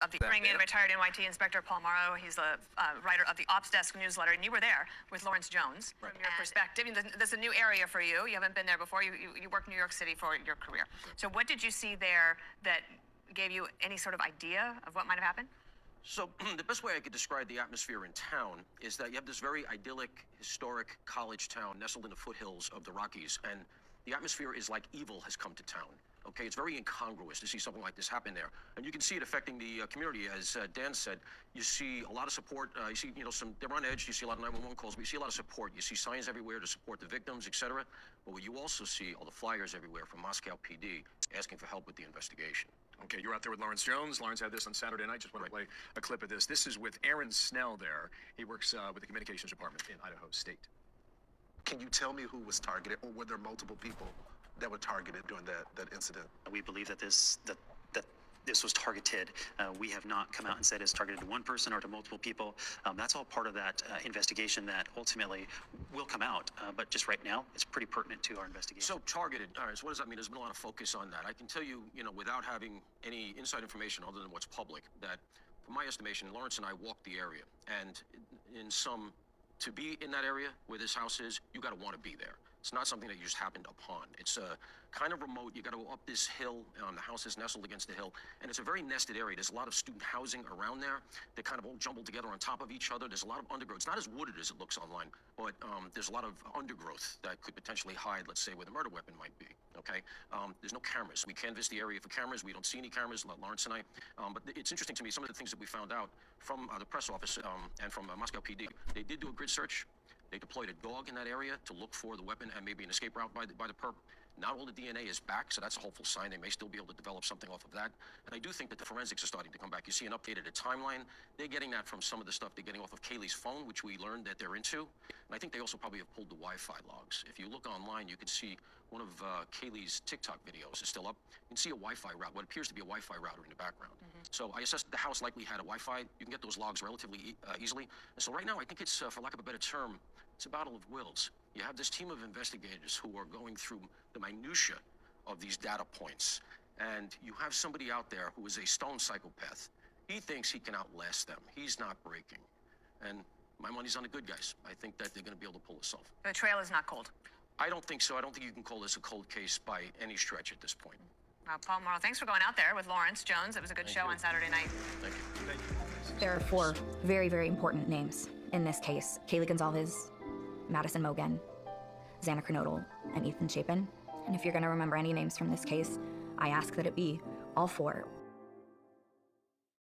of the bring in retired NYT Inspector Paul Morrow. He's the writer of the Ops Desk newsletter, and you were there with Lawrence Jones. Right. From your perspective, this is a new area for you. You haven't been there before. You worked in New York City for your career. So what did you see there that gave you any sort of idea of what might have happened? So the best way I could describe the atmosphere in town is that you have this very idyllic, historic college town nestled in the foothills of the Rockies, and the atmosphere is like evil has come to town. Okay, it's very incongruous to see something like this happen there, and you can see it affecting the community. As Dan said, you see a lot of support. You see, they're on edge. You see a lot of 911 calls, but you see a lot of support. You see signs everywhere to support the victims, etc. But what you also see are the flyers everywhere from Moscow PD asking for help with the investigation. Okay, you're out there with Lawrence Jones. Lawrence had this on Saturday night. Just want to play a clip of this. This is with Aaron Snell there. He works with the communications department in Idaho State. Can you tell me who was targeted, or were there multiple people that were targeted during that incident? We believe that this was targeted. We have not come out and said it's targeted to one person or to multiple people. That's all part of that investigation that ultimately will come out. But just right now, it's pretty pertinent to our investigation. So targeted. All right. So what does that mean? There's been a lot of focus on that. I can tell you, without having any inside information other than what's public, that from my estimation, Lawrence and I walked the area, and to be in that area where this house is, you got to want to be there. It's not something that you just happened upon. It's kind of remote. You got to go up this hill. The house is nestled against the hill, and it's a very nested area. There's a lot of student housing around there. They're kind of all jumbled together on top of each other. There's a lot of undergrowth. It's not as wooded as it looks online, but there's a lot of undergrowth that could potentially hide, let's say, where the murder weapon might be. Okay. There's no cameras. We canvassed the area for cameras. We don't see any cameras, Lawrence and I. But it's interesting to me, some of the things that we found out from the press office and from Moscow PD. They did do a grid search. They deployed a dog in that area to look for the weapon and maybe an escape route by the perp. Not all the DNA is back, so that's a hopeful sign. They may still be able to develop something off of that. And I do think that the forensics are starting to come back. You see an updated timeline. They're getting that from some of the stuff they're getting off of Kaylee's phone, which we learned that they're into. And I think they also probably have pulled the Wi-Fi logs. If you look online, you can see one of Kaylee's TikTok videos is still up. You can see a Wi-Fi route, what appears to be a Wi-Fi router in the background. So I assess the house likely had a Wi-Fi. You can get those logs relatively easily. And so right now, I think it's, for lack of a better term, it's a battle of wills. You have this team of investigators who are going through the minutia of these data points. And you have somebody out there who is a stone psychopath. He thinks he can outlast them. He's not breaking. And my money's on the good guys. I think that they're going to be able to pull this off. The trail is not cold. I don't think so. I don't think you can call this a cold case by any stretch at this point. Paul Morrow, thanks for going out there with Lawrence Jones. It was a good show on Saturday night. Thank you. There are 4 very, very important names in this case. Kayleegoncalves, madisonmogen, xanakernodle, and ethanchapin. And if you're going to remember any names from this case, I ask that it be all 4